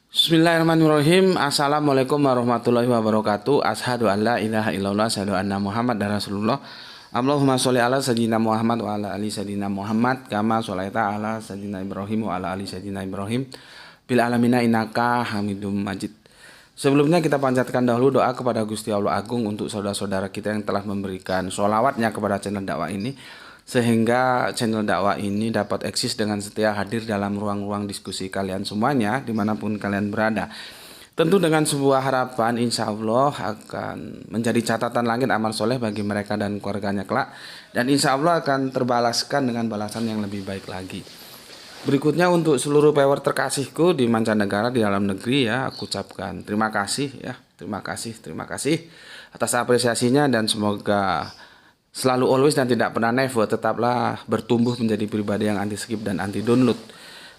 Bismillahirrahmanirrahim. Assalamualaikum warahmatullahi wabarakatuh. Ashhadu an la ilaha illallah, asyhadu anna Muhammad dan Rasulullah. Allahumma sholli ala sayyidina Muhammad wa ala ali sayyidina Muhammad kama sholaita ala sayyidina Ibrahim wa ala ali sayyidina Ibrahim bil alamina innaka Hamidum Majid. Sebelumnya kita panjatkan dahulu doa kepada Gusti Allah Agung untuk saudara-saudara kita yang telah memberikan sholawatnya kepada channel dakwah ini, sehingga channel dakwah ini dapat eksis dengan setia hadir dalam ruang-ruang diskusi kalian semuanya dimanapun kalian berada. Tentu dengan sebuah harapan insya Allah akan menjadi catatan langit amal soleh bagi mereka dan keluarganya kelak, dan insya Allah akan terbalaskan dengan balasan yang lebih baik lagi. Berikutnya untuk seluruh viewer terkasihku di mancanegara, di dalam negeri ya, aku ucapkan terima kasih ya, terima kasih atas apresiasinya, dan semoga selalu always dan tidak pernah never tetaplah bertumbuh menjadi pribadi yang anti skip dan anti download.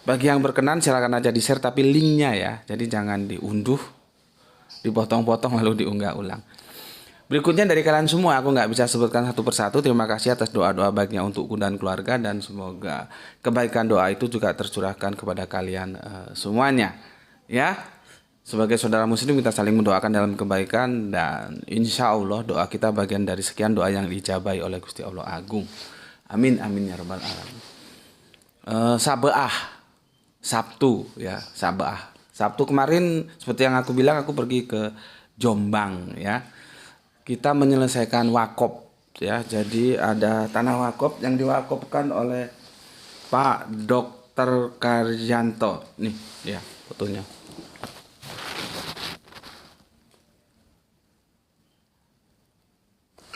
Bagi yang berkenan silakan aja di share, tapi linknya ya, jadi jangan diunduh, dipotong-potong lalu diunggah ulang. Berikutnya dari kalian semua, aku nggak bisa sebutkan satu persatu. Terima kasih atas doa-doa baiknya untukku dan keluarga, dan semoga kebaikan doa itu juga tercurahkan kepada kalian semuanya ya. Sebagai saudara muslim kita saling mendoakan dalam kebaikan, dan insya Allah doa kita bagian dari sekian doa yang diijabahi oleh Gusti Allah Agung. Amin amin ya rabbal alamin. Sabaah Sabtu ya, Sabaah Sabtu kemarin seperti yang aku bilang, aku pergi ke Jombang ya. Kita menyelesaikan wakop ya. Jadi ada tanah wakop yang diwakopkan oleh Pak Dr. Karyanto. Nih ya fotonya.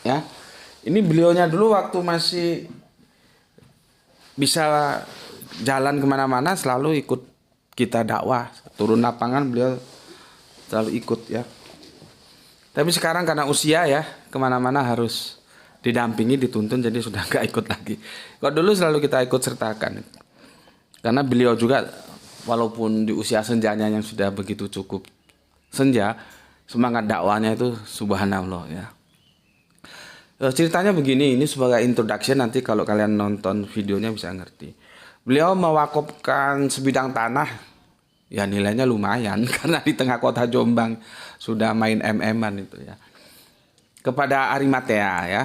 Ya, ini beliaunya dulu waktu masih bisa jalan kemana-mana selalu ikut kita dakwah, turun lapangan beliau selalu ikut ya. Tapi sekarang karena usia ya, kemana-mana harus didampingi, dituntun, jadi sudah nggak ikut lagi. Kalau dulu selalu kita ikut sertakan, karena beliau juga walaupun di usia senjanya yang sudah begitu cukup senja, semangat dakwahnya itu subhanallah ya. Ceritanya begini, ini sebagai introduction, nanti kalau kalian nonton videonya bisa ngerti. Beliau mewakopkan sebidang tanah, ya nilainya lumayan karena di tengah kota Jombang sudah main MM-an itu ya. Kepada Arimatea ya,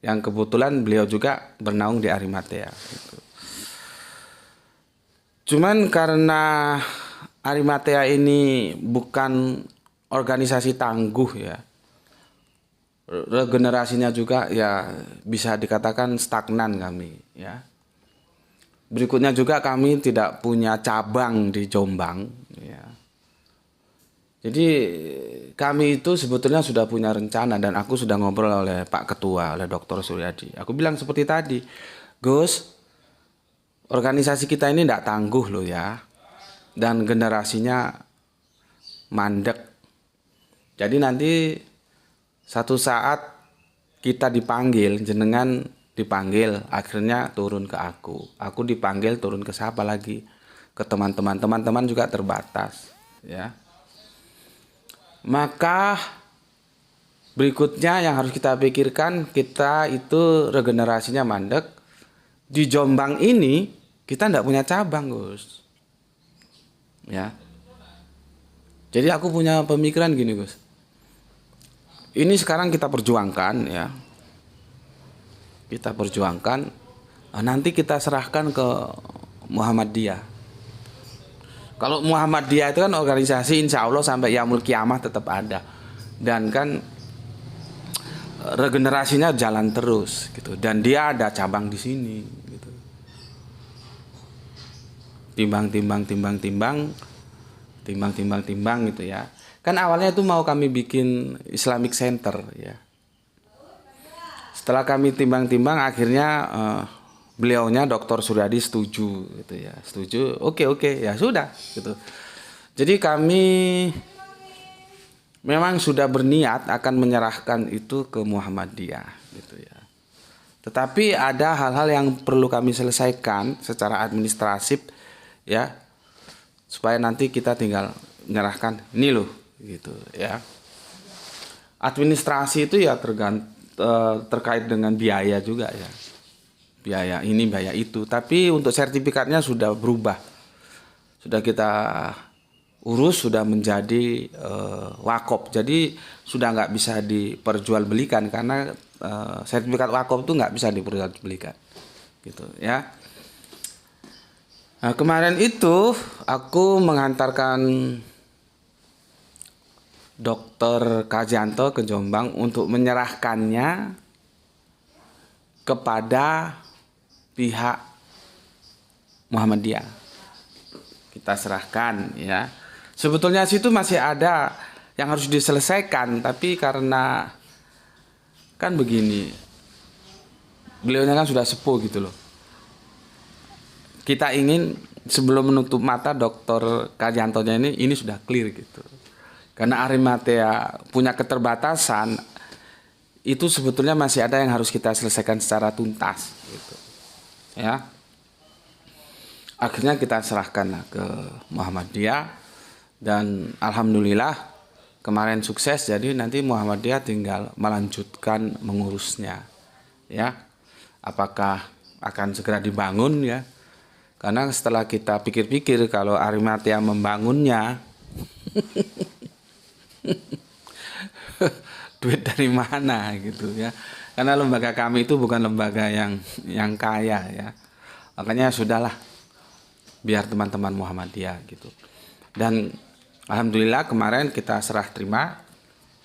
yang kebetulan beliau juga bernaung di Arimatea. Gitu. Cuman karena Arimatea ini bukan organisasi tangguh ya, regenerasinya juga ya bisa dikatakan stagnan kami ya. Berikutnya juga kami tidak punya cabang di Jombang ya. Jadi kami itu sebetulnya sudah punya rencana, dan aku sudah ngobrol oleh Pak Ketua, oleh Dr. Suryadi. Aku bilang seperti tadi, Gus, organisasi kita ini tidak tangguh loh ya, dan generasinya mandek. Jadi nanti satu saat kita dipanggil, jenengan dipanggil, akhirnya turun ke aku dipanggil, turun ke siapa lagi? Ke teman-teman juga terbatas ya. Maka berikutnya yang harus kita pikirkan, kita itu regenerasinya mandek. Di Jombang ini kita tidak punya cabang, Gus ya. Jadi aku punya pemikiran gini, Gus. Ini sekarang kita perjuangkan ya. Kita perjuangkan, nanti kita serahkan ke Muhammadiyah. Kalau Muhammadiyah itu kan organisasi insya Allah sampai yaumul kiamah tetap ada. Dan kan regenerasinya jalan terus gitu. Dan dia ada cabang di sini gitu. Timbang gitu ya. Kan awalnya itu mau kami bikin Islamic Center ya. Setelah kami timbang-timbang, akhirnya beliaunya Dr. Suryadi setuju gitu ya. Setuju. Oke ya sudah gitu. Jadi kami memang sudah berniat akan menyerahkan itu ke Muhammadiyah gitu ya. Tetapi ada hal-hal yang perlu kami selesaikan secara administratif ya, supaya nanti kita tinggal menyerahkan ini loh gitu ya. Administrasi itu ya terkait dengan biaya juga ya, biaya ini biaya itu. Tapi untuk sertifikatnya sudah berubah, sudah kita urus sudah menjadi wakop. Jadi sudah nggak bisa diperjualbelikan karena sertifikat wakop itu nggak bisa diperjualbelikan, gitu ya. Nah, kemarin itu aku menghantarkan Dr. Kajanto ke Jombang untuk menyerahkannya kepada pihak Muhammadiyah. Kita serahkan ya. Sebetulnya situ masih ada yang harus diselesaikan, tapi karena kan begini, beliaunya kan sudah sepuh gitu loh. Kita ingin sebelum menutup mata Dr. Kajantonya ini sudah clear gitu. Karena Arimatea punya keterbatasan, itu sebetulnya masih ada yang harus kita selesaikan secara tuntas gitu. Ya. Akhirnya kita serahkan ke Muhammadiyah dan alhamdulillah kemarin sukses, jadi nanti Muhammadiyah tinggal melanjutkan mengurusnya ya. Apakah akan segera dibangun ya? Karena setelah kita pikir-pikir kalau Arimatea membangunnya duit dari mana gitu ya. Karena lembaga kami itu bukan lembaga yang kaya ya. Makanya sudahlah, biar teman-teman Muhammadiyah gitu. Dan alhamdulillah kemarin kita serah terima,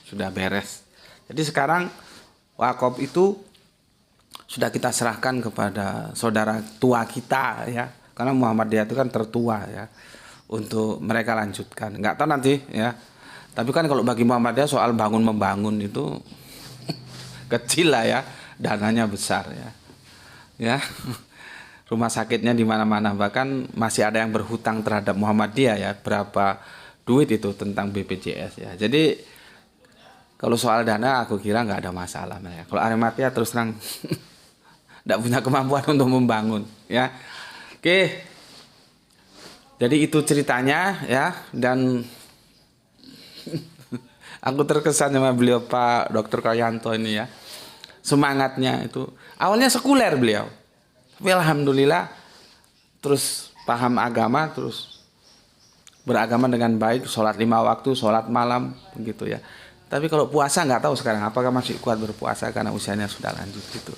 sudah beres. Jadi sekarang wakaf itu sudah kita serahkan kepada saudara tua kita ya. Karena Muhammadiyah itu kan tertua ya. Untuk mereka lanjutkan. Nggak tahu nanti ya. Tapi kan kalau bagi Muhammadiyah soal bangun membangun itu kecil lah ya. Dananya besar ya. Ya. Rumah sakitnya di mana-mana, bahkan masih ada yang berhutang terhadap Muhammadiyah ya, berapa duit itu tentang BPJS ya. Jadi kalau soal dana aku kira nggak ada masalah ya. Kalau Arimatea terus terang nggak punya kemampuan untuk membangun ya. Oke, jadi itu ceritanya ya, dan aku terkesan sama beliau Pak Dr. Kajanto ini ya. Semangatnya itu awalnya sekuler beliau. Tapi alhamdulillah terus paham agama, terus beragama dengan baik, sholat 5 waktu, sholat malam begitu ya. Tapi kalau puasa nggak tahu sekarang apakah masih kuat berpuasa karena usianya sudah lanjut gitu.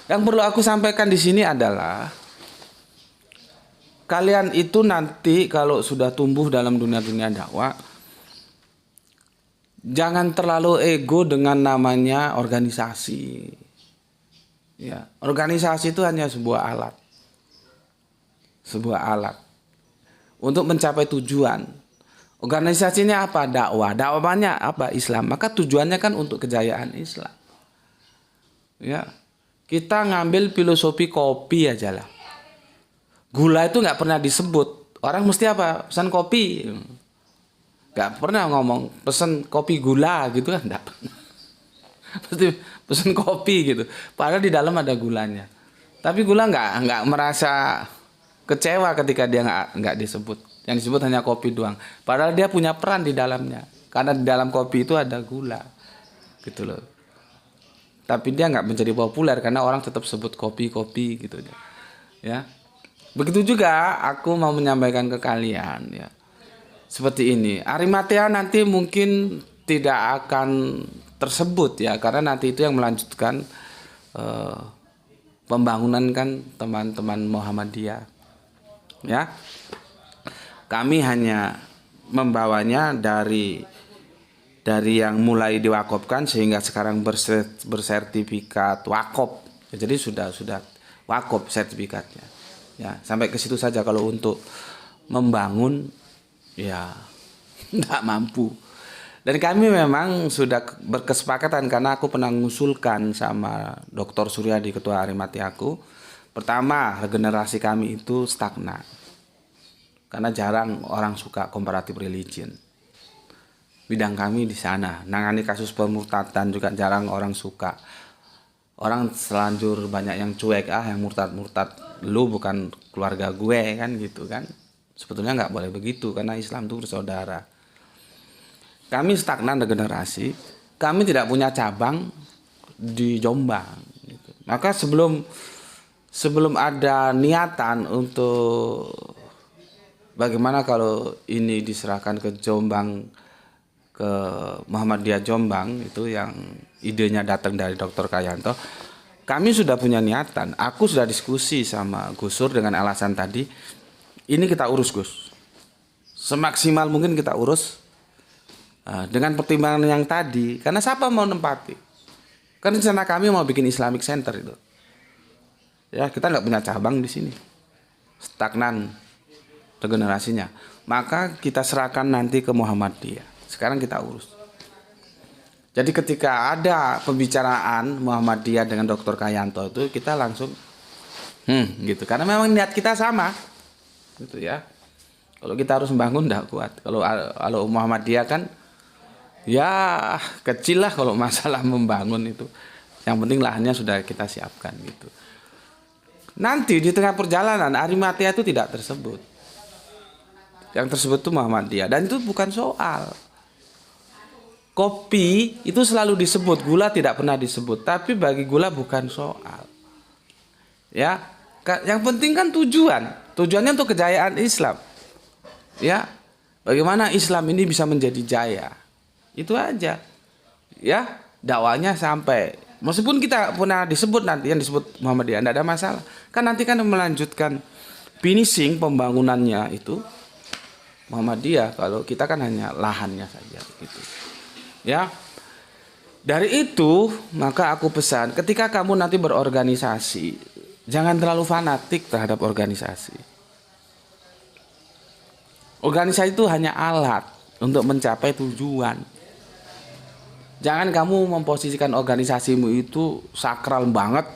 Yang perlu aku sampaikan di sini adalah kalian itu nanti kalau sudah tumbuh dalam dunia dakwah, jangan terlalu ego dengan namanya organisasi. Ya, organisasi itu hanya sebuah alat. Sebuah alat untuk mencapai tujuan. Organisasinya apa? Dakwah. Dakwahnya apa? Islam. Maka tujuannya kan untuk kejayaan Islam. Ya. Kita ngambil filosofi kopi aja lah. Gula itu nggak pernah disebut. Orang mesti apa? Pesan kopi. Nggak pernah ngomong pesan kopi gula gitu kan? Nggak pernah. Pasti pesan kopi gitu. Padahal di dalam ada gulanya. Tapi gula nggak merasa kecewa ketika dia nggak disebut. Yang disebut hanya kopi doang. Padahal dia punya peran di dalamnya. Karena di dalam kopi itu ada gula. Gitu loh. Tapi dia nggak menjadi populer karena orang tetap sebut kopi gitu. Ya. Begitu juga aku mau menyampaikan ke kalian ya. Seperti ini. Arimatea nanti mungkin tidak akan tersebut ya, karena nanti itu yang melanjutkan pembangunan kan teman-teman Muhammadiyah ya. Kami hanya membawanya dari yang mulai diwakafkan sehingga sekarang bersertifikat wakaf. Jadi sudah wakaf sertifikatnya ya, sampai ke situ saja. Kalau untuk membangun ya tidak mampu. Dan kami memang sudah berkesepakatan karena aku pernah mengusulkan sama Dr. Suryadi, ketua Arimatea aku. Pertama, regenerasi kami itu stagnan. Karena jarang orang suka comparative religion. Bidang kami di sana. Nangani kasus pemurtadan juga jarang orang suka. Orang selanjur banyak yang cuek, yang murtad. Lu bukan keluarga gue kan gitu kan. Sebetulnya nggak boleh begitu karena Islam itu bersaudara. Kami stagnan regenerasi, kami tidak punya cabang di Jombang. Gitu. Maka sebelum ada niatan untuk bagaimana kalau ini diserahkan ke Jombang, ke Muhammadiyah Jombang, itu yang idenya datang dari Dr. Kayanto. Kami sudah punya niatan, aku sudah diskusi sama Gus Dur dengan alasan tadi, ini kita urus Gus, semaksimal mungkin kita urus, dengan pertimbangan yang tadi, karena siapa mau nempati, kan rencana kami mau bikin Islamic Center itu, ya kita nggak punya cabang di sini, stagnan regenerasinya, maka kita serahkan nanti ke Muhammadiyah. Sekarang kita urus. Jadi ketika ada pembicaraan Muhammadiyah dengan Dr. Kayanto itu kita langsung gitu, karena memang niat kita sama gitu ya. Kalau kita harus membangun tidak kuat. Kalau Muhammadiyah kan ya kecil lah kalau masalah membangun itu. Yang penting lahannya sudah kita siapkan gitu. Nanti di tengah perjalanan Arimatea itu tidak tersebut. Yang tersebut itu Muhammadiyah, dan itu bukan soal. Kopi itu selalu disebut, gula tidak pernah disebut, tapi bagi gula bukan soal. Ya, yang penting kan tujuannya untuk kejayaan Islam. Ya, bagaimana Islam ini bisa menjadi jaya, itu aja. Ya, dakwanya sampai, meskipun kita pernah disebut nanti yang disebut Muhammadiyah, tidak ada masalah. Kan nanti kan melanjutkan finishing pembangunannya itu Muhammadiyah, kalau kita kan hanya lahannya saja gitu. Ya, dari itu maka aku pesan, ketika kamu nanti berorganisasi, jangan terlalu fanatik terhadap organisasi. Organisasi itu hanya alat untuk mencapai tujuan. Jangan kamu memposisikan organisasimu itu sakral banget,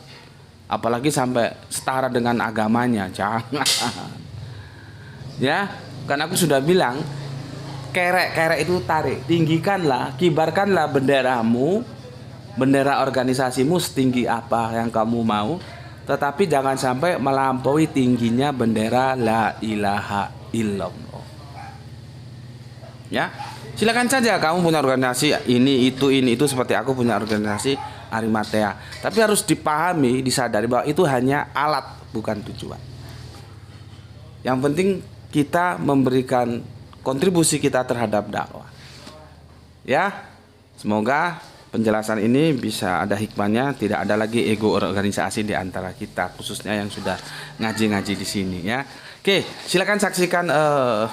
apalagi sampai setara dengan agamanya, jangan. Ya, kan aku sudah bilang, kerek itu tarik, tinggikanlah, kibarkanlah benderamu, bendera organisasimu setinggi apa yang kamu mau, tetapi jangan sampai melampaui tingginya bendera la ilaha illallah. Ya, silakan saja kamu punya organisasi ini itu seperti aku punya organisasi Arimatea, tapi harus dipahami, disadari bahwa itu hanya alat bukan tujuan. Yang penting kita memberikan kontribusi kita terhadap dakwah. Ya, semoga penjelasan ini bisa ada hikmahnya, tidak ada lagi ego organisasi di antara kita, khususnya yang sudah ngaji-ngaji di sini ya. Oke, silakan saksikan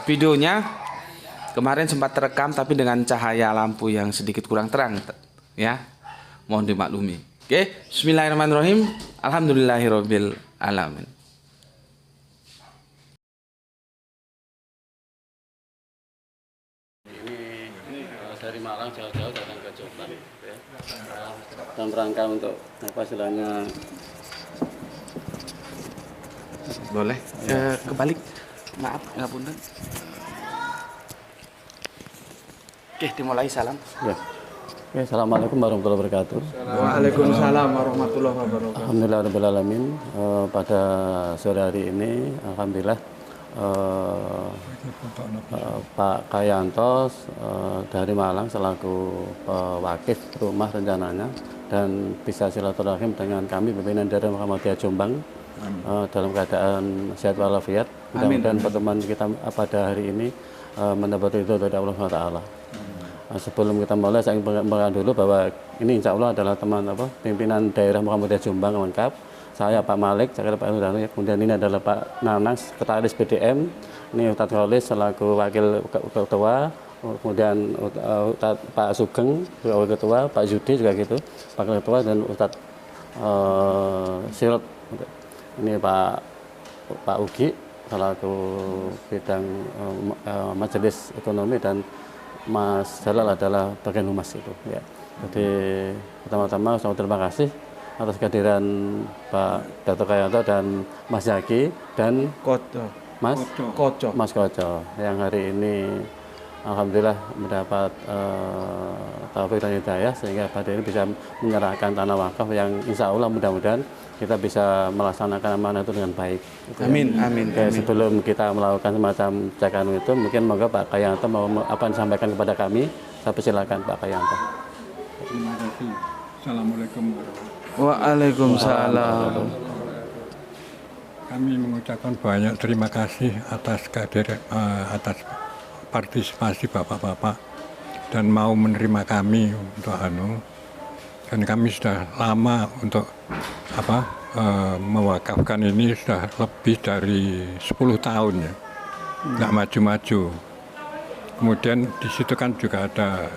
videonya. Kemarin sempat terekam tapi dengan cahaya lampu yang sedikit kurang terang ya. Mohon dimaklumi. Oke, bismillahirrahmanirrahim. Alhamdulillahirabbil alamin. Dari Malang jauh-jauh datang ke Jombang ya. Dalam rangka untuk apa istilahnya, Boleh kebalik, maaf ngapunten. Oke, dimulai salam ya. Oke, assalamualaikum warahmatullahi wabarakatuh. Waalaikumsalam warahmatullahi wabarakatuh. Alhamdulillahirabbil alamin. Pada sore hari ini alhamdulillah Pak Kayanto dari Malang selaku wakif rumah rencananya, dan bisa silaturahim dengan kami pimpinan dari Muhammadiyah Jombang dalam keadaan sehat walafiat. Mudah-mudahan pertemuan kita pada hari ini mendapat ridho dari Allah SWT. Sebelum kita mulai, saya ingin mengatakan dulu bahwa ini insya Allah adalah pimpinan daerah Muhammadiyah Jombang lengkap. Saya Pak Malik, saya Pak Nurdano, kemudian ini adalah Pak Nanang, sekretaris BDM, ini Ustadz Kholis selaku wakil ketua, kemudian Pak Sugeng wakil ketua, Pak Yudi juga gitu, wakil ketua, dan Ustadz Sirot, ini Pak Ugi selaku bidang majelis ekonomi, dan Mas Jalal adalah bagian humas itu ya. Jadi pertama-tama saya terima kasih atas kehadiran Pak Dr. Kayanto dan Mas Zaki dan Mas Koco yang hari ini alhamdulillah mendapat taufik dan hidayah sehingga pada ini bisa menyerahkan tanah wakaf yang insya Allah mudah-mudahan kita bisa melaksanakan amanah itu dengan baik. Amin, amin. Sebelum kita melakukan semacam cekan itu, mungkin moga Pak Kayanto mau apa yang disampaikan kepada kami. Saya persilakan Pak Kayanto. Terima kasih. Assalamualaikum warahmatullahi wabarakatuh. Waalaikumsalam. Kami mengucapkan banyak terima kasih atas atas partisipasi bapak-bapak dan mau menerima kami untuk dan kami sudah lama untuk mewakafkan ini sudah lebih dari 10 tahun ya, nggak maju-maju. Kemudian di situ kan juga ada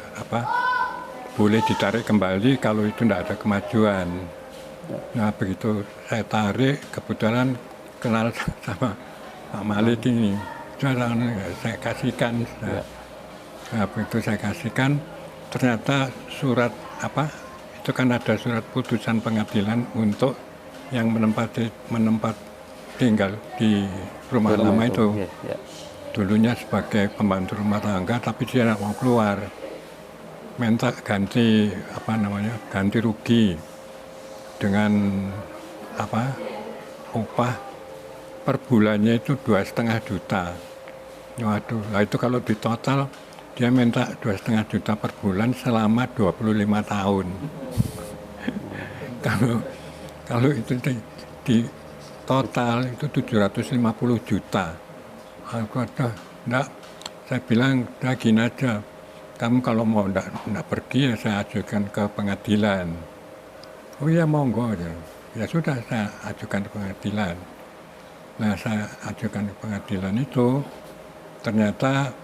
boleh ditarik kembali kalau itu tidak ada kemajuan. Nah begitu saya tarik, kebetulan kenal sama Pak Malik ini, saya kasihkan. Nah begitu saya kasihkan, ternyata surat itu kan ada surat putusan pengadilan untuk yang menempat tinggal di rumah lama itu. Dulunya sebagai pembantu rumah tangga, tapi dia tidak mau keluar, minta ganti ganti rugi dengan upah per bulannya itu 2,5 juta. Waduh, nah itu kalau di total dia minta 2,5 juta per bulan selama 25 tahun. kalau itu di total itu 750 juta. Aku enggak, saya bilang udah gini aja, kamu kalau mau enggak pergi ya saya ajukan ke pengadilan. Oh iya monggo, ya sudah saya ajukan ke pengadilan. Nah saya ajukan ke pengadilan itu ternyata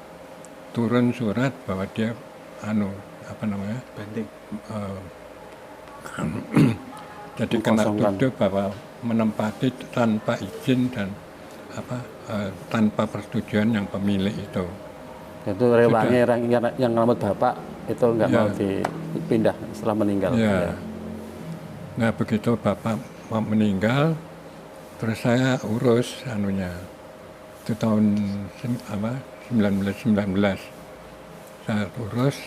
turun surat bahwa dia Banding. Jadi kena tuduh bahwa menempati tanpa izin dan tanpa persetujuan yang pemilik itu. Itu rewangnya yang ngalamat bapak itu nggak mau dipindah setelah meninggal. Ya. Nah begitu bapak mau meninggal, terus saya urus itu tahun 1919 saya urus.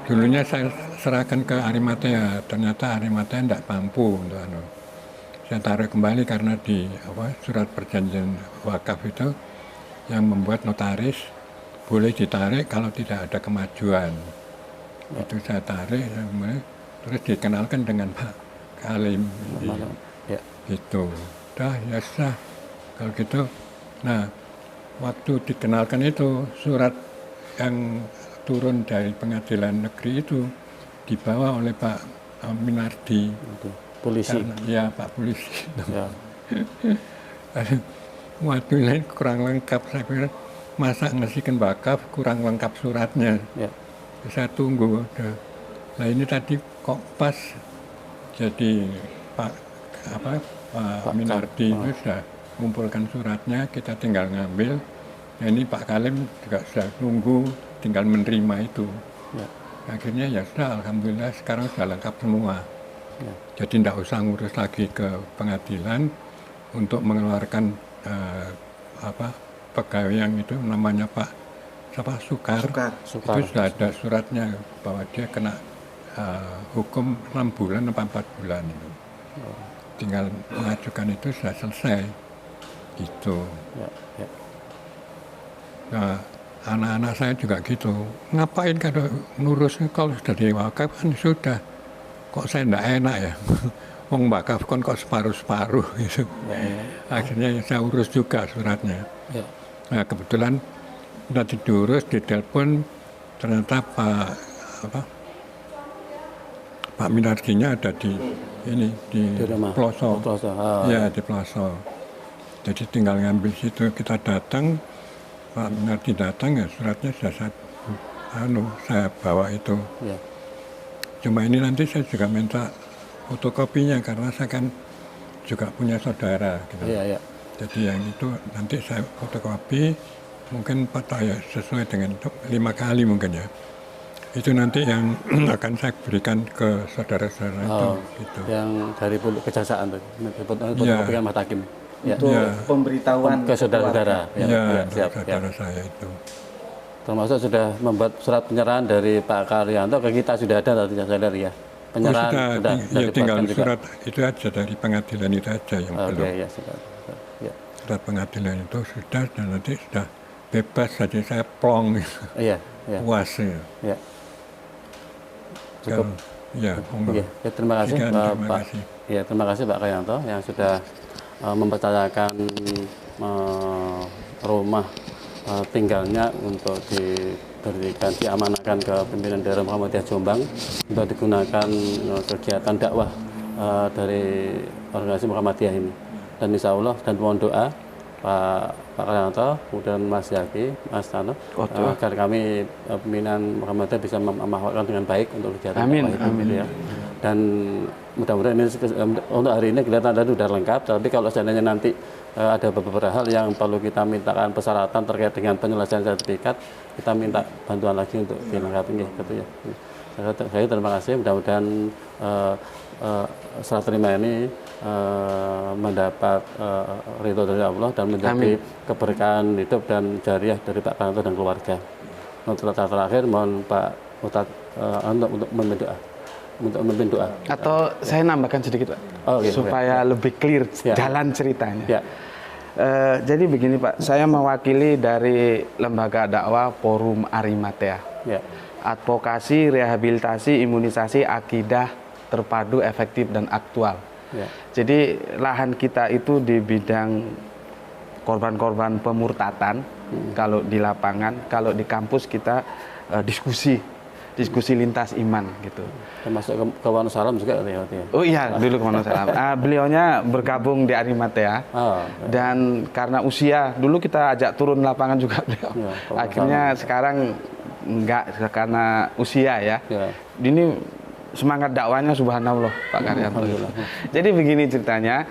Dulunya saya serahkan ke Arimatea, ternyata Arimatea tidak mampu untuk saya tarik kembali karena di surat perjanjian wakaf itu yang membuat notaris boleh ditarik kalau tidak ada kemajuan. Itu saya tarik, terus dikenalkan dengan Pak Kalim. Gitu. Dah ya sah kalau gitu. Nah waktu dikenalkan itu surat yang turun dari pengadilan negeri itu dibawa oleh Pak Minardi. Polisi. Ya Pak polisi. Ya. Waduh ini kurang lengkap, saya pikir masa ngasihkan wakaf kurang lengkap suratnya. Ya. Saya tunggu. Nah ini tadi kok pas jadi Pak Minardi itu sudah mengumpulkan suratnya, kita tinggal ngambil. Nah ini Pak Kalim juga sudah tunggu, tinggal menerima itu. Ya. Akhirnya ya sudah, alhamdulillah sekarang sudah lengkap semua. Ya. Jadi tidak usah ngurus lagi ke pengadilan untuk mengeluarkan pegawai yang itu namanya Pak Sukar. Itu sudah ada suratnya bahwa dia kena hukum 6 bulan atau 4 bulan. Tinggal mengajukan itu sudah selesai gitu. Nah anak-anak saya juga gitu, ngapain kalau ngurus, kalau sudah diwakaf kan sudah, kok saya tidak enak ya. Wong wakaf kan kok separuh-separuh gitu. Akhirnya saya urus juga suratnya. Nah kebetulan sudah diurus, ditelepon, ternyata Pak Minardinya ada di Ploso. Ya di Ploso. Jadi tinggal ngambil situ, kita datang, Pak Minardi datang ya suratnya sudah saya bawa itu. Ya. Cuma ini nanti saya juga minta fotokopinya karena saya kan juga punya saudara gitu. Ya. Jadi yang itu nanti saya fotokopi, mungkin ya sesuai dengan 5 kali mungkin ya. Itu nanti yang akan saya berikan ke saudara-saudara itu. Gitu. Yang dari kejaksaan tuh, fotokopikan Mas Hakim. Untuk pemberitahuan ke saudara-saudara. Siap. Saudara saya itu. Termasuk sudah membuat surat penyerahan dari Pak Karyanto ke kita sudah ada tadinya saudara ya. Penyerahan sudah tinggal surat itu aja dari pengadilan itu aja yang belum. Ya, sudah. Ya. Surat pengadilan itu sudah dan nanti sudah bebas saja saya plong. Iya. Puas ya. Cukup. Ya, terima kasih Pak. Ya, terima kasih Pak Karyanto yang sudah mempercayakan rumah tinggalnya untuk diamanahkan ke pimpinan daerah Muhammadiyah Jombang untuk digunakan kegiatan dakwah dari organisasi Muhammadiyah ini. Dan insya Allah dan mohon doa Pak Karyanto, kemudian Mas Yaki, Mas Tano, agar kami pimpinan Muhammadiyah bisa memahamkan dengan baik untuk kegiatan dakwah itu. Amin. Ya. Dan mudah-mudahan ini untuk hari ini kelihatan tadi sudah lengkap, tapi kalau seandainya nanti ada beberapa hal yang perlu kita mintakan persyaratan terkait dengan penyelesaian sertifikat, kita minta bantuan lagi untuk dilengkapi gitu ya. Saya terima kasih, mudah-mudahan serah terima ini mendapat ridho dari Allah dan menjadi keberkahan hidup dan jariah dari Pak Karyanto dan keluarga. Untuk terakhir mohon Pak Ustadz untuk memimpin doa. Atau saya nambahkan sedikit Pak, supaya lebih clear jalan ceritanya. Ya. Jadi begini Pak, saya mewakili dari lembaga dakwah Forum Arimatea. Ya. Advokasi, rehabilitasi, imunisasi, akidah terpadu, efektif dan aktual. Ya. Jadi lahan kita itu di bidang korban-korban pemurtatan, kalau di lapangan, kalau di kampus kita diskusi lintas iman gitu. Termasuk ke Wonosalam juga ya? Oh iya, dulu ke Wonosalam. Beliaunya bergabung di Arimatea. Dan karena usia, dulu kita ajak turun lapangan juga beliau. Ya, akhirnya sekarang enggak karena usia ya. Ini semangat dakwanya subhanallah Pak Karyanto. Jadi begini ceritanya,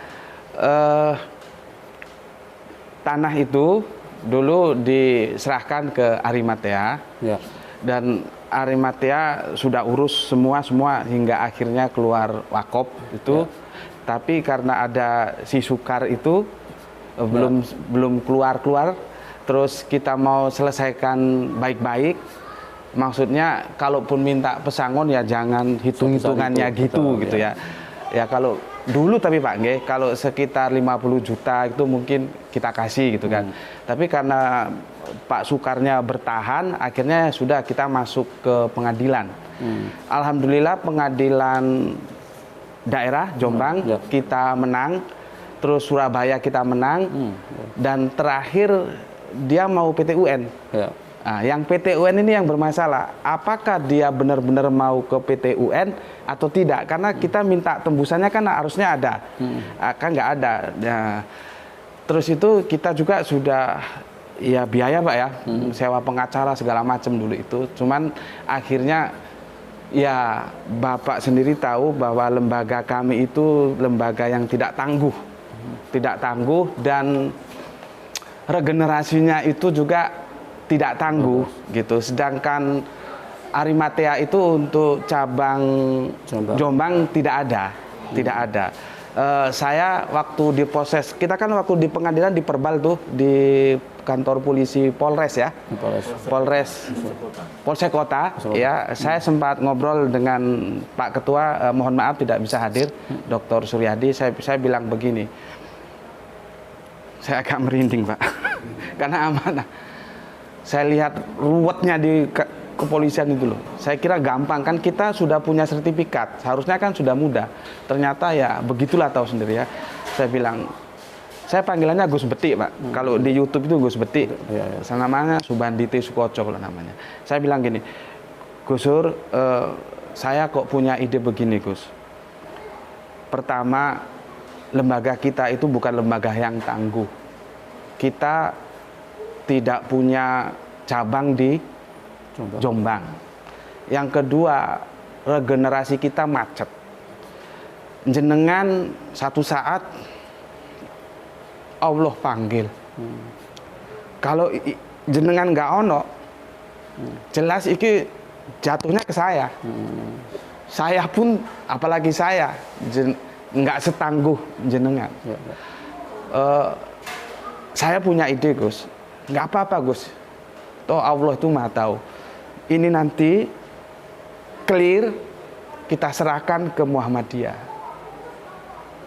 tanah itu dulu diserahkan ke Arimatea. Ya. Dan Arimatea sudah urus semua hingga akhirnya keluar wakop itu. Tapi karena ada si Sukar itu belum keluar, terus kita mau selesaikan baik-baik. Maksudnya kalaupun minta pesangon ya jangan hitung-hitungannya gitu ya. Ya kalau dulu tapi Pak nggih, kalau sekitar 50 juta itu mungkin kita kasih gitu kan. Tapi karena Pak Sukarnya bertahan, akhirnya sudah kita masuk ke pengadilan. Alhamdulillah pengadilan daerah Jombang kita menang, terus Surabaya kita menang, dan terakhir dia mau PT UN. Nah, yang PT UN ini yang bermasalah. Apakah dia benar-benar mau ke PT UN atau tidak? Karena kita minta tembusannya kan harusnya ada, kan nggak ada. Nah, terus itu kita juga sudah ya biaya Pak ya, sewa pengacara segala macam dulu itu. Cuman akhirnya ya Bapak sendiri tahu bahwa lembaga kami itu lembaga yang tidak tangguh, dan regenerasinya itu juga tidak tangguh gitu. Sedangkan Arimatea itu untuk cabang Jombang tidak ada. Saya waktu diproses, kita kan waktu di pengadilan di Perbal tuh, di kantor polisi Polres ya, Polsek Kota ya. Saya sempat ngobrol dengan Pak Ketua, mohon maaf tidak bisa hadir, Dr. Suryadi. Saya bilang begini, saya agak merinding Pak, karena amanah. Saya lihat ruwetnya di kepolisian itu loh. Saya kira gampang, kan kita sudah punya sertifikat, seharusnya kan sudah mudah. Ternyata ya begitulah, tahu sendiri ya. Saya bilang, saya panggilannya Gus Betik Pak. Kalau di YouTube itu Gus Betik, namanya Subanditi Sukoco kalau namanya. Saya bilang gini, Gus Sur, saya kok punya ide begini Gus. Pertama, lembaga kita itu bukan lembaga yang tangguh. Kita tidak punya cabang di Jombang. Yang kedua, regenerasi kita macet. Jenengan satu saat Allah panggil. Kalau jenengan nggak ono, jelas iki jatuhnya ke saya. Saya pun, apalagi saya, nggak setangguh jenengan. Saya punya ide Gus. Nggak apa-apa Gus, toh Allah itu maha tahu. Ini nanti clear, kita serahkan ke Muhammadiyah.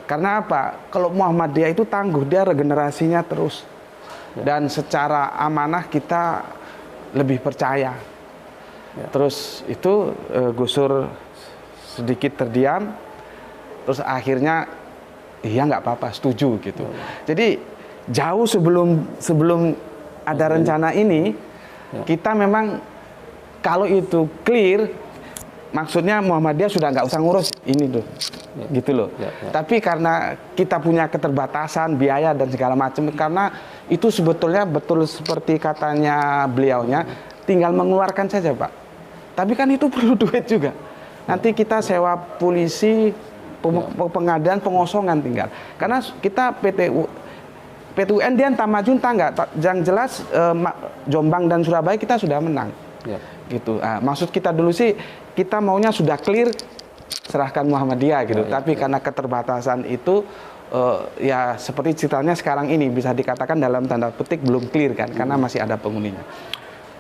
Karena apa? Kalau Muhammadiyah itu tangguh, dia regenerasinya terus. Dan secara amanah kita lebih percaya. Terus itu Gus Sur sedikit terdiam, terus akhirnya iya nggak apa-apa, setuju gitu. Jadi jauh sebelum ada rencana ini, kita memang kalau itu clear, maksudnya Muhammadiyah sudah nggak usah ngurus ini tuh, gitu loh. Tapi karena kita punya keterbatasan biaya dan segala macam, karena itu sebetulnya betul seperti katanya beliaunya, tinggal mengeluarkan saja Pak. Tapi kan itu perlu duit juga. Nanti kita sewa polisi, pengadaan, pengosongan tinggal. Karena kita PTUN dia tambah junta nggak? Yang jelas Jombang dan Surabaya kita sudah menang. Gitu. Maksud kita dulu sih kita maunya sudah clear, serahkan Muhammadiyah gitu. Tapi karena keterbatasan itu ya seperti ceritanya sekarang ini bisa dikatakan dalam tanda petik belum clear kan, karena masih ada penghuninya.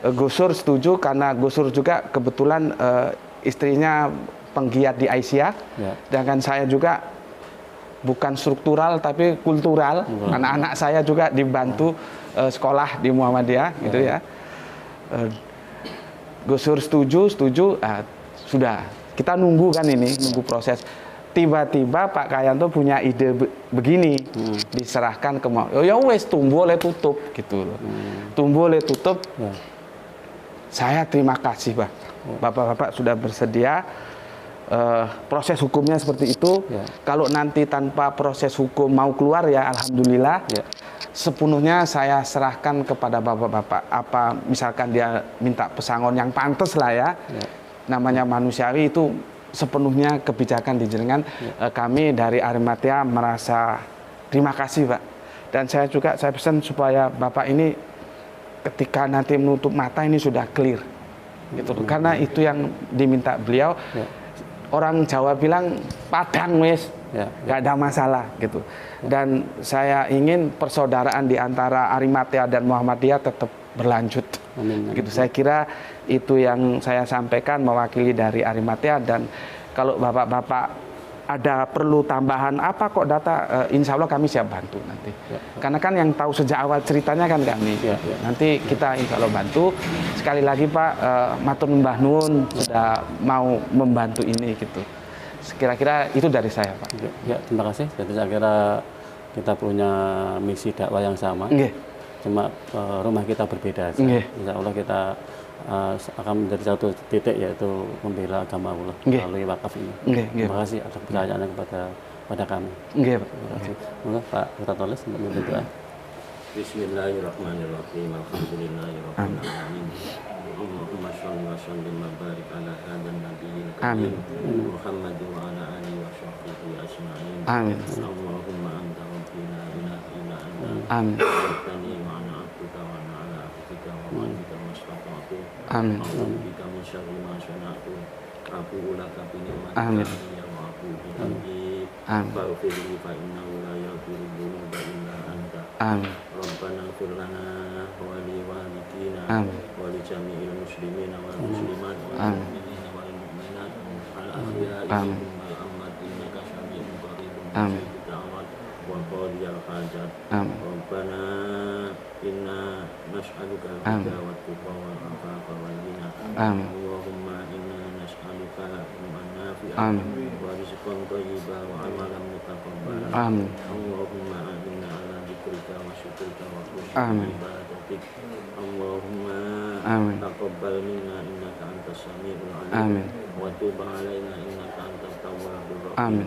Gus Dur setuju karena Gus Dur juga kebetulan istrinya penggiat di Aisyah, sedangkan saya juga bukan struktural tapi kultural. Anak-anak saya juga dibantu sekolah di Muhammadiyah gitu ya. Gus Dur setuju, sudah kita nunggu kan ini, nunggu proses. Tiba-tiba Pak Kayanto punya ide begini, diserahkan ke ya wes tumbuh oleh tutup gitu loh. Tumbuh oleh tutup. Saya terima kasih Pak. Bapak-bapak sudah bersedia. Proses hukumnya seperti itu. Kalau nanti tanpa proses hukum mau keluar ya alhamdulillah. Sepenuhnya saya serahkan kepada bapak-bapak. Apa misalkan dia minta pesangon yang pantas lah ya. Namanya manusiawi itu sepenuhnya kebijakan dijenengan. Kami dari Arimatea merasa terima kasih Pak. Dan saya pesan supaya Bapak ini ketika nanti menutup mata ini sudah clear. Gitu. Karena itu yang diminta beliau. Orang Jawa bilang padang wes, nggak ada masalah gitu. Dan saya ingin persaudaraan di antara Arimatea dan Muhammadiyah tetap berlanjut. Gitu. Saya kira itu yang saya sampaikan mewakili dari Arimatea. Dan kalau bapak-bapak ada perlu tambahan apa kok data, insya Allah kami siap bantu nanti. Karena kan yang tahu sejak awal ceritanya kan kami. Nanti kita insya Allah bantu. Sekali lagi Pak, matur mbah nuwun sudah mau membantu ini gitu. Kira-kira itu dari saya Pak. Ya, terima kasih. Jadi saya kira kita punya misi dakwah yang sama. Cuma rumah kita berbeda. Insya Allah kita akan menjadi satu titik, yaitu membela agama Allah melalui wakaf ini. Terima kasih atas kepercayaannya kepada kami. Terima kasih. Monggo Pak kita tulis untuk membantu doa. Bismillahirrahmanirrahim. Alhamdulillahirabbil alamin. Allahumma shalli wa sallim wa barik ala hadzal nabiyil karim Muhammad wa ala alihi wa sahbihi ajma'in. Amin. Allahumma anta rabbina la ilaha illa anta. Amin. Wa ana abduka wa ana ala ahdika wa wa'dika mastata'tu. Amin. Bika min syarri ma sana'tu. Aku laka bi ni'matika wa aku bi hamdi. Faghfir li fa innahu la yaghfiru dzunuba illa anta. Amin. Rabbana ighfir lana wa li walidina wa li jami'il muslimina wal muslimat wal mu'minina wal mu'minat al ahya'i minhum wal amwat innaka sami'un qaribun mujibud da'wat wa qadiyal hajat. Rabbana inna nas'aluka al-huda wat tuqa wal afafa wal ghina. Allahumma inna nas'aluka ilman nafi'an wa rizqan thayyiban wa amalan mutaqabbalan. Allahumma inna ala dzikrika wa syukrika wa husni ibadatik. Allahumma taqabbal minna innaka antas samiul alim wa tub alaina innaka antat tawwabur rahim.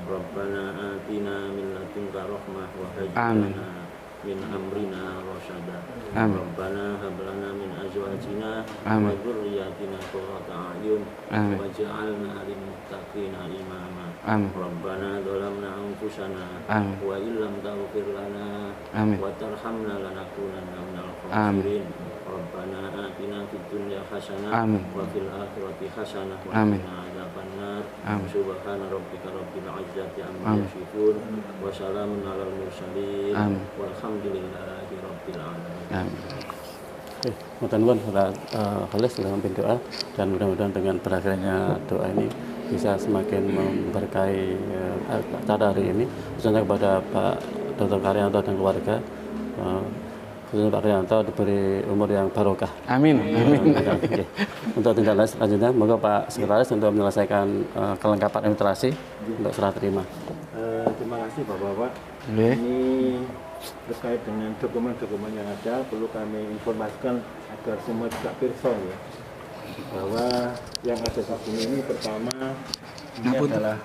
Rabbana atina min ladunka rahmah wa hayyi lana min amrina rasyada. Rabbana hab lana min azwajina wa dzurriyyatina qurrata a'yun waj'alna lil muttaqina imama. Rabbana dhalamna anfusana wa illam taghfir lana wa tarhamna lanakunanna minal khasirin. Rabbana atina fid dunya hasanah wa fil akhirati hasanah wa qina adzabannar. Subhana rabbika rabbil izzati amma yasifun wa salamun alal mursalin walhamdulillahi rabbil alamin. Mudah-mudahan sudah khalis dalam doa, dan mudah-mudahan dengan berakhirnya doa ini bisa semakin memberkahi acara hari ini, khususnya kepada Pak Dr. Karyanto dan keluarga. Khususnya Pak Karyanto diberi umur yang barokah. Amin. Oke. Untuk tindak lanjut selanjutnya, moga Pak Sekretaris untuk menyelesaikan kelengkapan administrasi untuk serah terima. Terima kasih. kasih Bapak-Bapak. Nggih. Ini terkait dengan dokumen-dokumen yang ada perlu kami informasikan agar semua juga pirsa ya. Bahwa yang ada di sini ini pertama ini adalah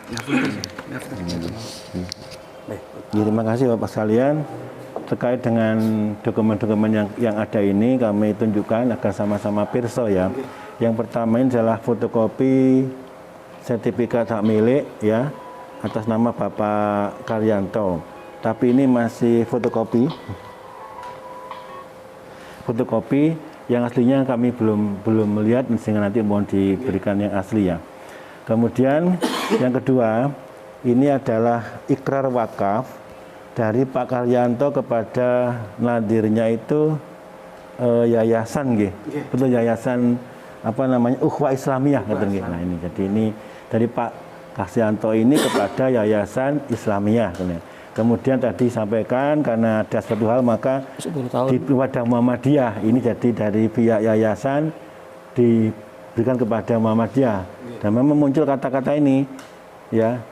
terima kasih Bapak sekalian. Terkait dengan dokumen-dokumen yang ada ini kami tunjukkan agar sama-sama pirsa ya. Yang pertama ini adalah fotokopi sertifikat hak milik ya atas nama Bapak Karyanto. Tapi ini masih fotokopi. Fotokopi yang aslinya kami belum melihat sehingga nanti mohon diberikan yang asli ya. Kemudian yang kedua ini adalah ikrar wakaf dari Pak Karyanto kepada nadirnya itu yayasan nggih. Betul yayasan apa namanya Ukhuwah Islamiyah ngoten nggih. Nah ini jadi ini dari Pak Karyanto ini kepada yayasan Islamiyah gitu. Kemudian tadi sampaikan karena ada suatu hal maka di wadah Muhammadiyah ini jadi dari pihak yayasan diberikan kepada Muhammadiyah. Dan memang muncul kata-kata ini ya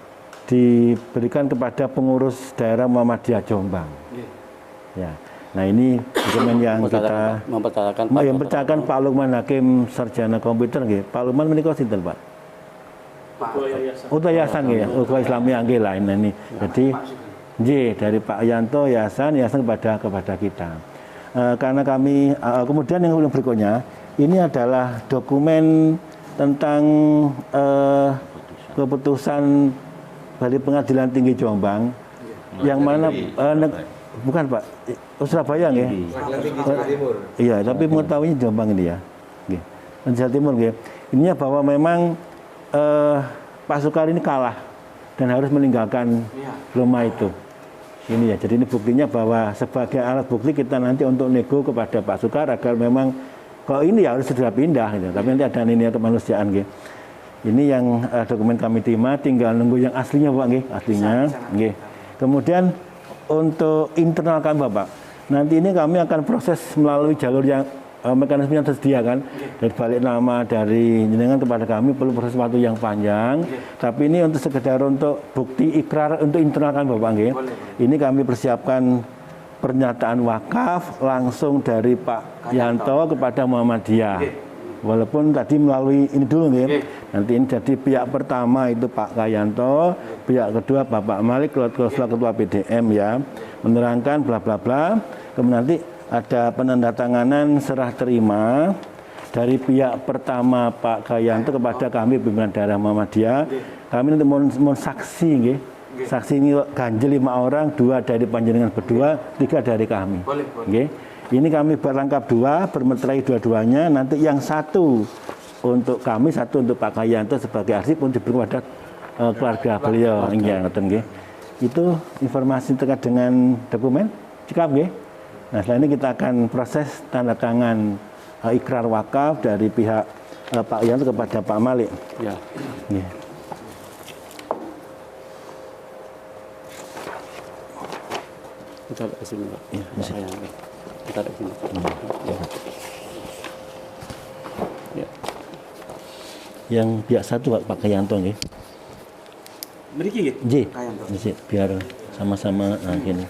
diberikan kepada pengurus daerah Muhammadiyah Jombang. Ya. Nah ini dokumen yang kita mempercayakan Pak Lukman Hakim Sarjana Komputer nggih. Pak Lukman menika sinten, Pak? Ketua yayasan nggih, Ukhuwah Islamiyah nggih lah ini. Jadi nggih dari Pak Yanto yayasan kepada kita. Karena kami kemudian yang berikutnya ini adalah dokumen tentang keputusan dari Pengadilan Tinggi Jombang yang mana bukan Pak Surabaya nggih. Iya, tapi mengetahui Jombang ini ya. Nggih. Jawa Timur nggih. Ininya bahwa memang Pak Sukar ini kalah dan harus meninggalkan rumah itu. Ini ya. Jadi ini buktinya bahwa sebagai alat bukti kita nanti untuk nego kepada Pak Sukar agar memang kalau ini ya harus segera pindah gitu. Tapi nanti ada ini kemanusiaan nggih. Ini yang dokumen kami terima, tinggal nunggu yang aslinya Pak nggih, aslinya nggih. Kemudian untuk internal kami Bapak, nanti ini kami akan proses melalui jalur yang mekanisme yang tersedia kan. Dari balik nama dari jenengan kepada kami perlu proses waktu yang panjang. Tapi ini untuk sekedar untuk bukti ikrar untuk internal kami Bapak nggih. Ini kami persiapkan pernyataan wakaf langsung dari Pak Yanto kepada Muhammadiyah. Walaupun tadi melalui ini dulu nggih. Nanti ini jadi pihak pertama itu Pak Karyanto, pihak kedua Bapak Malik selaku ketua PDM ya, menerangkan bla bla bla. Kemudian nanti ada penandatanganan serah terima dari pihak pertama Pak Karyanto kepada kami pimpinan daerah Muhammadiyah. Kami nanti mohon saksi nggih. Saksi ini ganjil 5 orang, 2 dari panjenengan berdua, 3 dari kami. Nggih. Ini kami berangkap 2, bermeterai dua-duanya. Nanti yang 1 untuk kami, 1 untuk Pak Karyanto sebagai arsip untuk diberi kepada keluarga beliau. Nggih. Itu informasi terkait dengan dokumen. Cukup nggih. Nah, setelah ini kita akan proses tanda tangan ikrar wakaf dari pihak Pak Yanto kepada Pak Malik. Ya. Nggih. Kita ada di sini, Pak. Iya, bisa. Kita ada di sini. Ya. Yang pihak 1 Pak Karyanto nggih. Mriki nggih. Nggih. Biar sama-sama gini.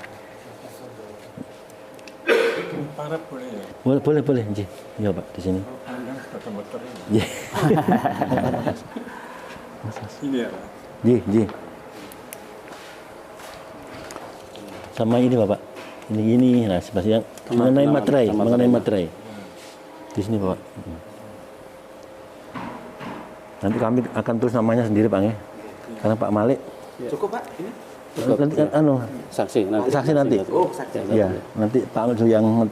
Boleh nggih. Iya Pak di sini. Nggih. Ini ya. Nggih. Sama ini Bapak. Ini nah sebabnya mengenai materai. Di sini Bapak. Nanti kami akan tulis namanya sendiri Pak nggih. Karena Pak Malik. Cukup Pak ini? Nanti Saksi nanti. saksi nanti. Oh, saksi. Iya, nanti Pak Malik yang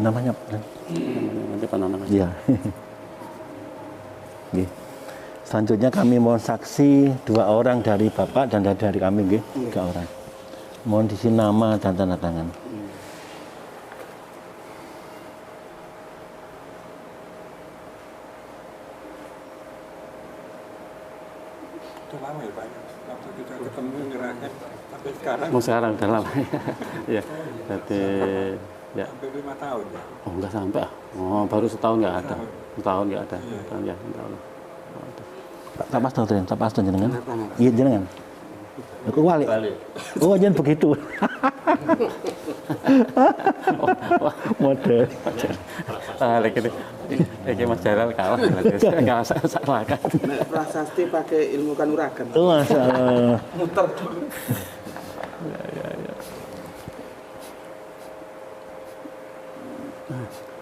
namanya Nanti Pak Nanang. iya. Nggih. Selanjutnya kami mohon saksi 2 orang dari Bapak dan dari kami nggih, 3 orang. Mohon diisi nama dan tanda tangan. Itu lama ya Pak. Waktu kita ketemu nyerahnya. Tapi sekarang Mau sekarang udah lama. Ya. Jadi Ya. Sampai 5 tahun ya. Oh, enggak sampai. Oh, baru setahun nggak ada. Setahun nggak ada. Setahun ya, setahun. Tak pastor jenengan. Iya jenengan. Aku wali. Oh, jangan begitu. Model. Lagi Mas Jalal kalah. Kalah salah kan. Nek prasasti pakai ilmu kanuragan. Oh, masalah. Muter.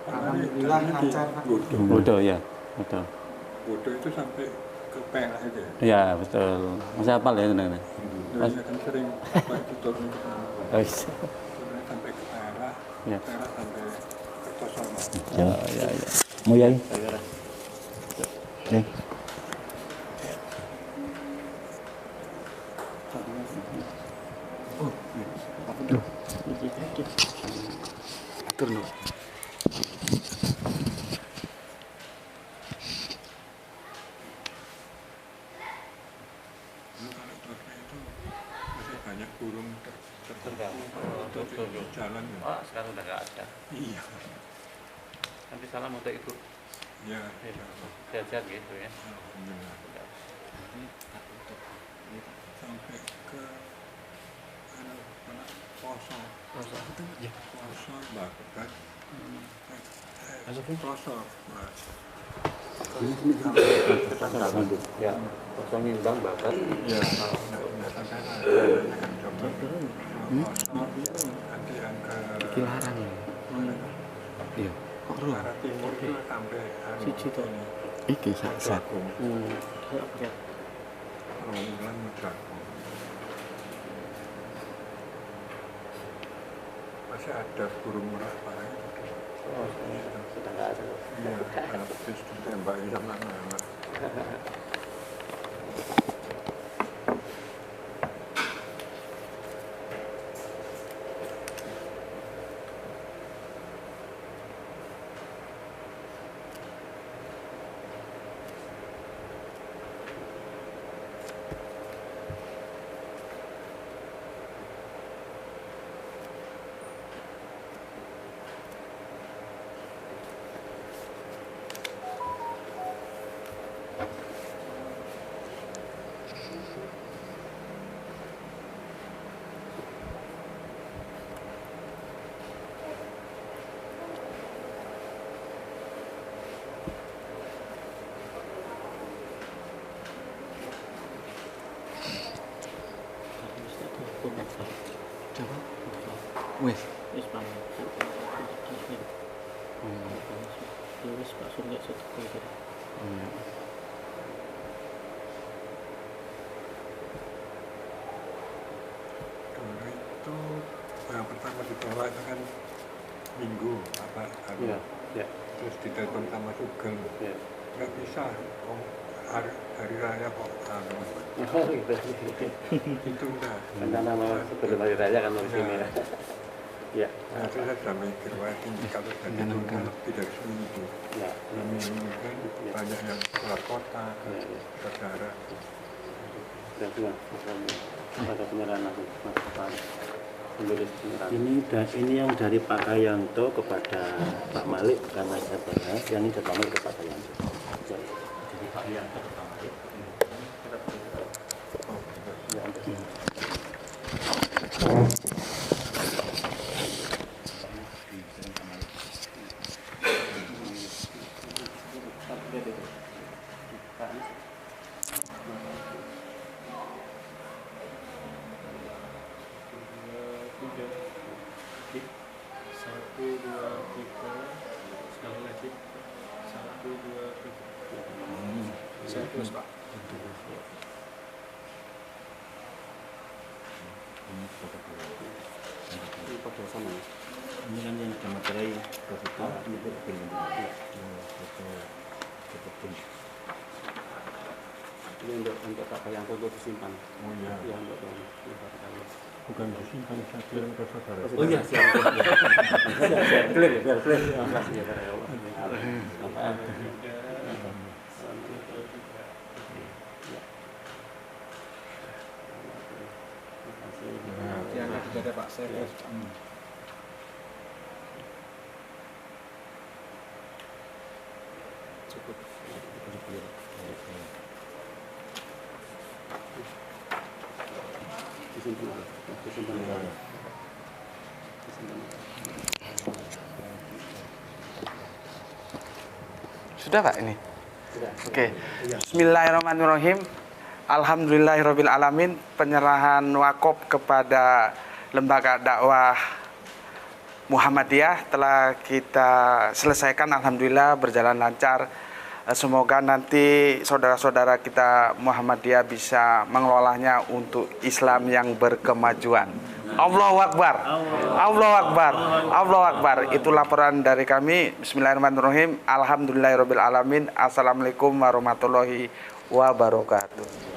Alhamdulillah lancar. Bodoh ya, betul. Bodoh itu sampai ke Perak aja. Iya, betul. Masih hafal ya sebenarnya. Saya kan sering apa itu turun ke sana. Oh, iya. Turunnya sampai ke Perak, Ya. Perak sampai Kertosono. Ya. Ya, ya. Mau yai? Eh. Turun. Kalau truknya itu masih banyak burung di jalan. Ya. Oh, sekarang udah nggak ada. Iya. Nanti salam untuk ibu. Ya. Sehat-sehat gitu ya. Alhamdulillah. Sampai ke Poso. Poso, Babat. Poso, Mas. Ya, kosong nimbang bakat. Ya, sampai lah. Coba Poso, nanti yang ke Kilarang. Iya. Kok ru? arah timur itu sampai Siji to. ini. Iki sak. Jagung. Ronggulan Jagung. Masih ada burung merak parah itu. Sudah nggak ada. Iya, habis ditembak sama anak. Wes. Wis Pak. Ya wis Pak Surya sedekah. Dulu itu yang pertama dibawa itu kan Minggu apa hari. Iya, ya. Terus ditelepon sama Sugeng. Ya. Nggak bisa, hari raya kok. Oh, gitu. Itu enggak. Rencana mau sebelum hari raya kan mau sini ya. Ya. Nah, itu saya sudah mikir, wah tinggi kalau jadi turunnya lebih dari seminggu. Ya. Seminggu kan banyak yang keluar kota, Ya, ya. saudara. Dan juga pada penyerahan aku Mas Pak. Menulis penyerahan. Ini yang dari Pak Kayanto kepada Pak Malik karena saya bahas, yang ini dari Pak Malik ke Pak Kayanto. Jadi Pak Kayanto ke Pak Malik. Ya, untuk Satu, dua, tiga. Sekali lagi. Satu, dua, tiga. Saya terus Pak. ini pada sama ya. Ini kan yang sudah materai kita ini belum. Ini untuk Pak yang untuk disimpan. Oh iya. Ya, untuk yang Bukan disimpan, saya kirim ke saudara. Oh iya, siap. Siap, clear ya, biar clear. Terima kasih ya, Pak. Yang ada Pak Serius. Sudah Pak ini? Oke. Bismillahirrahmanirrahim. Alhamdulillahirabbil alamin. Penyerahan wakaf kepada Lembaga Dakwah Muhammadiyah telah kita selesaikan, alhamdulillah berjalan lancar. Semoga nanti saudara-saudara kita Muhammadiyah bisa mengelolanya untuk Islam yang berkemajuan. Allahu Akbar. Allahu Akbar. Allahu Akbar. Itu laporan dari kami. Bismillahirrahmanirrahim. Alhamdulillahirabbil alamin. Assalamualaikum warahmatullahi wabarakatuh.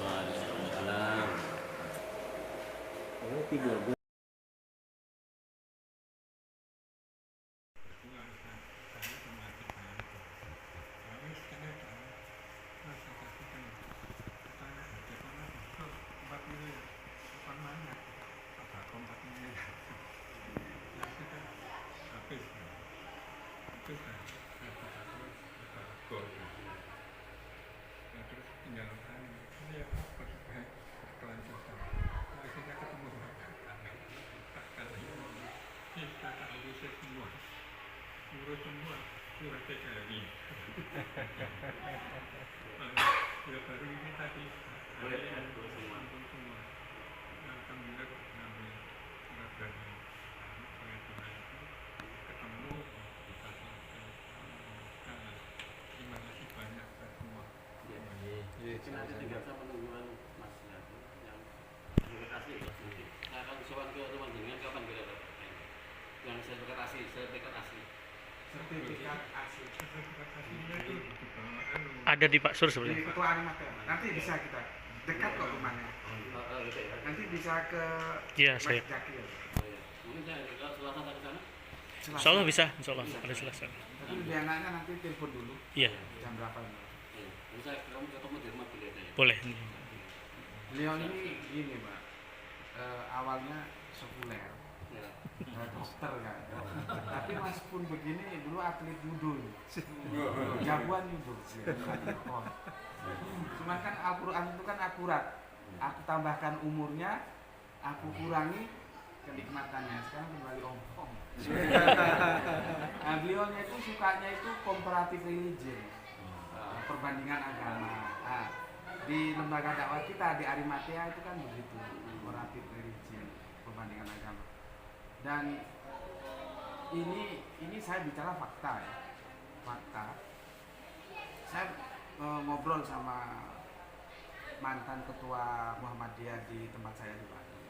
Nanti tinggal saya menunggu Mas yang asli nanti. Saya akan sowan ke rumah jenengan kapan kira-kira? Yang sertifikat asli. Ada di Pak Sur sebenarnya. Di Ketua Arimatea. Nanti bisa kita dekat kok rumahnya. Nanti bisa ke Iya, saya. Jakil. Mungkin saya Selasa ke sana. Insya Allah bisa, insya Allah ada Selasa. Tapi lebih enaknya nanti telepon dulu. Iya, Jam berapa? Bisa ketemu di rumah beliau ya. boleh. Beliau ini gini Pak, awalnya sekuler, dokter kan. Tapi Mas pun begini dulu atlet judo, jagoan judo. Cuma kan Al-Quran itu kan akurat. Aku tambahkan umurnya, aku kurangi kenikmatannya. Sekarang kembali ompong. Nah, beliaunya itu sukanya itu comparative religion, perbandingan agama. Nah, di lembaga dakwah kita di Arimatea itu kan begitu, comparative religion, perbandingan agama. Dan ini saya bicara fakta ya, fakta. Saya ngobrol sama mantan ketua Muhammadiyah di tempat saya di Bandung,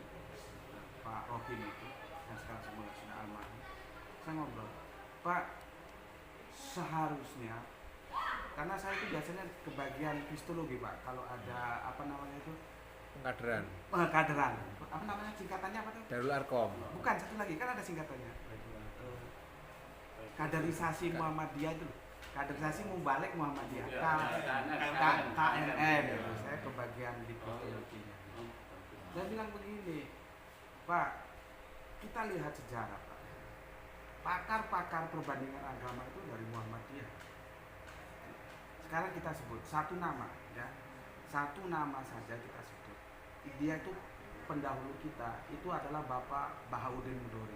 Pak Rohim itu, yang sekarang sudah almarhum. Saya ngobrol, Pak, seharusnya, karena saya itu biasanya kebagian kristologi Pak, kalau ada apa namanya itu kaderan, apa namanya singkatannya apa tuh? Darul Arkom. Bukan, satu lagi kan ada singkatannya, kaderisasi Muhammadiyah itu, kaderisasi Mubalik Muhammadiyah, KMM. Saya kebagian di kristologinya. Saya bilang begini, Pak, kita lihat sejarah Pak. Pakar-pakar perbandingan agama itu dari Muhammadiyah. Sekarang kita sebut satu nama, ya, satu nama saja kita sebut. Dia itu pendahulu kita, itu adalah Bapak Bahauddin Mudori.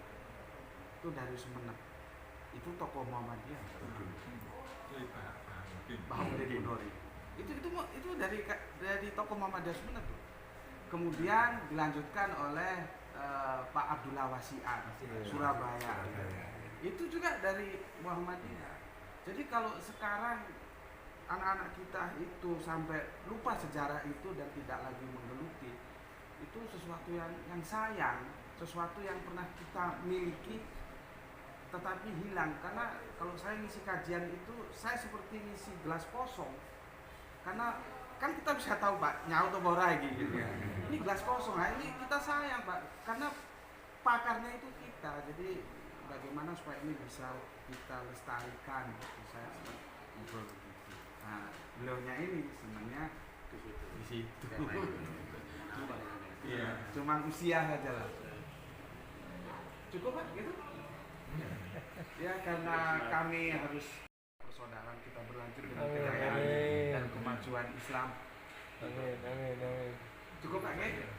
Itu dari Sumeneb. Itu tokoh Muhammadiyah. Bahauddin Mudori. Itu dari tokoh Muhammadiyah Sumeneb. Kemudian dilanjutkan oleh Pak Abdullah Wasi'an, Surabaya. Itu juga dari Muhammadiyah. Jadi kalau sekarang anak-anak kita itu sampai lupa sejarah itu dan tidak lagi menggeluti, itu sesuatu yang sayang, sesuatu yang pernah kita miliki tetapi hilang. Karena kalau saya ngisi kajian itu, saya seperti ngisi gelas kosong. Karena kan kita bisa tahu Pak, nyaut atau borai gitu ya. Ini gelas kosong, nah ini kita sayang Pak, karena pakarnya itu kita. Jadi bagaimana supaya ini bisa kita lestarikan gitu. Saya ngobrol begitu. Nah, beliaunya ini senangnya di situ. Iya, cuman usia saja lah. Cukup Pak gitu? Ya, karena kami harus persaudaraan kita berlanjut dengan kemajuan Islam. Amin, amin, amin. Cukup Pak Nggih?